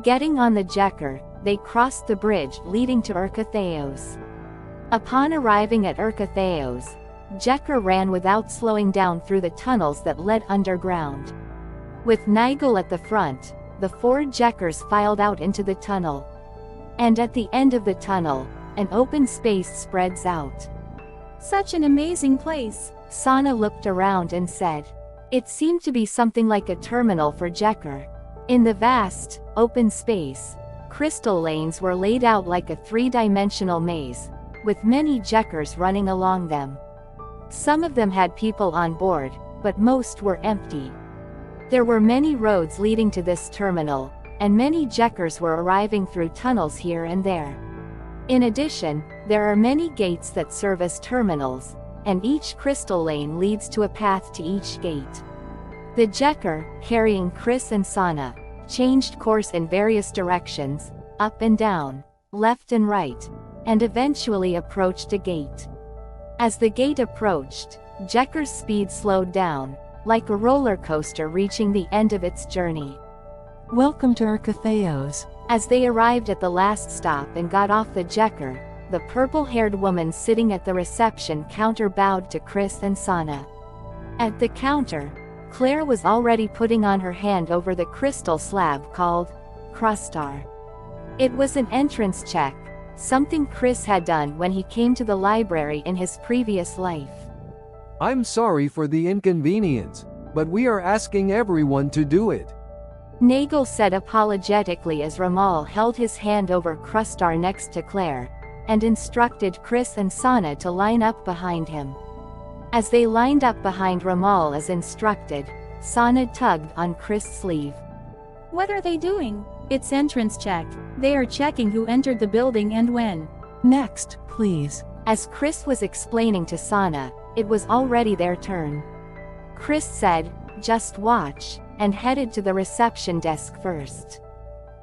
Getting on the Jekker, they crossed the bridge leading to Urkatheos. Upon arriving at Urkatheos, Jekker ran without slowing down through the tunnels that led underground. With Nigel at the front, the 4 Jekkers filed out into the tunnel. And at the end of the tunnel, an open space spreads out. Such an amazing place. Sana looked around and said. It seemed to be something like a terminal for Jekker. In the vast, open space, crystal lanes were laid out like a 3-dimensional maze, with many Jekkers running along them. Some of them had people on board, but most were empty. There were many roads leading to this terminal, and many Jekkers were arriving through tunnels here and there. In addition, there are many gates that serve as terminals, and each crystal lane leads to a path to each gate. The Jekker, carrying Chris and Sana, changed course in various directions, up and down, left and right, and eventually approached a gate. As the gate approached, Jekker's speed slowed down, like a roller coaster reaching the end of its journey. Welcome to Urkatheos. As they arrived at the last stop and got off the Jekker, the purple-haired woman sitting at the reception counter bowed to Chris and Sana. At the counter, Clare was already putting on her hand over the crystal slab called Crustar. It was an entrance check, something Chris had done when he came to the library in his previous life. I'm sorry for the inconvenience, but we are asking everyone to do it. Nagel said apologetically as Ramal held his hand over Crustar next to Clare, and instructed Chris and Sana to line up behind him. As they lined up behind Ramal as instructed, Sana tugged on Chris' sleeve. What are they doing? It's entrance check. They are checking who entered the building and when. Next, please. As Chris was explaining to Sana, it was already their turn. Chris said, just watch, and headed to the reception desk first.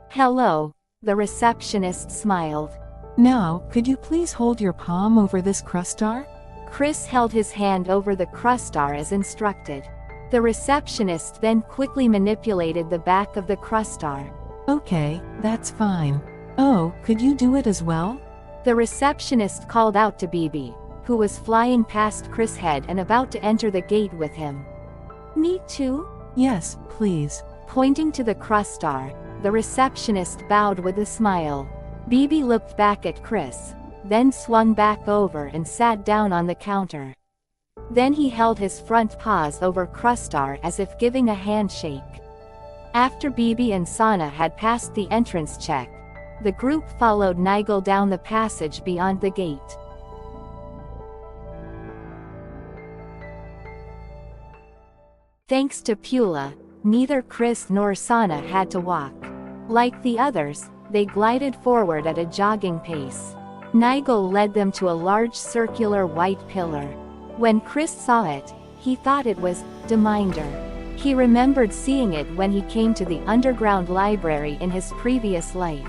Hello, the receptionist smiled. Now, could you please hold your palm over this Crustar? Chris held his hand over the Crustar as instructed. The receptionist then quickly manipulated the back of the Crustar. Okay, that's fine. Oh, could you do it as well? The receptionist called out to Bibi, who was flying past Chris' head and about to enter the gate with him. Me too? Yes, please. Pointing to the Crustar, the receptionist bowed with a smile. Bibi looked back at Chris, then swung back over and sat down on the counter. Then he held his front paws over Crustar as if giving a handshake. After Bibi and Sana had passed the entrance check, the group followed Nigel down the passage beyond the gate. Thanks to Pula, neither Chris nor Sana had to walk. Like the others, they glided forward at a jogging pace. Nigel led them to a large circular white pillar. When Chris saw it, he thought it was Deminder. He remembered seeing it when he came to the underground library in his previous life.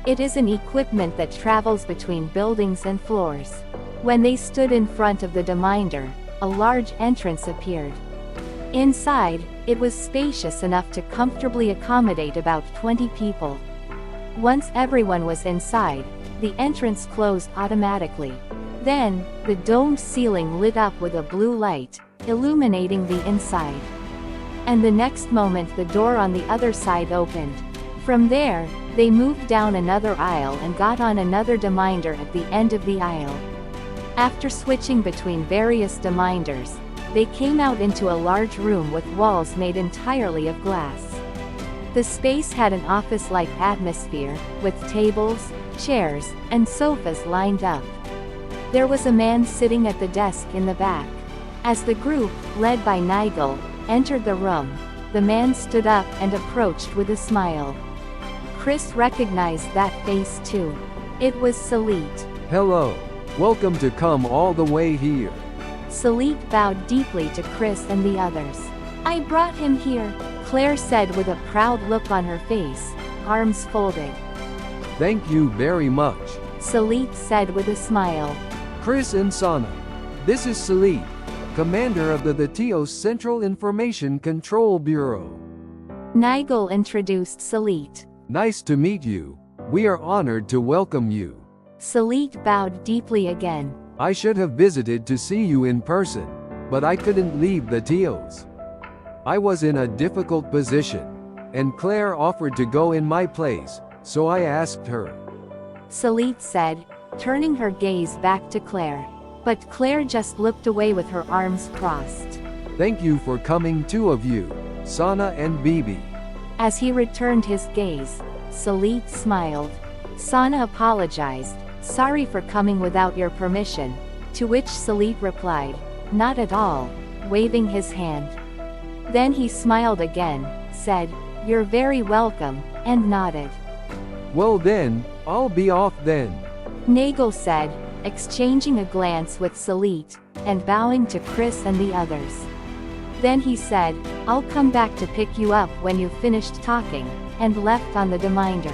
It is an equipment that travels between buildings and floors. When they stood in front of the Deminder, a large entrance appeared. Inside, it was spacious enough to comfortably accommodate about 20 people. Once everyone was inside, the entrance closed automatically. Then, the domed ceiling lit up with a blue light, illuminating the inside. And the next moment the door on the other side opened. From there, they moved down another aisle and got on another Deminder at the end of the aisle. After switching between various Deminders, they came out into a large room with walls made entirely of glass. The space had an office-like atmosphere, with tables, chairs, and sofas lined up. There was a man sitting at the desk in the back. As the group, led by Nigel, entered the room, the man stood up and approached with a smile. Chris recognized that face too. It was Salit. Hello. Welcome to come all the way here. Salit bowed deeply to Chris and the others. I brought him here, Clare said with a proud look on her face, arms folded. Thank you very much, Salit said with a smile. Chris and Sana. This is Salit, commander of the Theos Central Information Control Bureau. Nigel introduced Salit. Nice to meet you. We are honored to welcome you. Salit bowed deeply again. I should have visited to see you in person, but I couldn't leave the Teos. I was in a difficult position, and Clare offered to go in my place, so I asked her. Salit said, turning her gaze back to Clare. But Clare just looked away with her arms crossed. Thank you for coming, two of you, Sana and Bibi. As he returned his gaze, Salit smiled. Sana apologized, sorry for coming without your permission, to which Salit replied, not at all, waving his hand. Then he smiled again, said, you're very welcome, and nodded. Well then, I'll be off then. Nagel said, exchanging a glance with Salit, and bowing to Chris and the others. Then he said, I'll come back to pick you up when you've finished talking, and left on the deminder.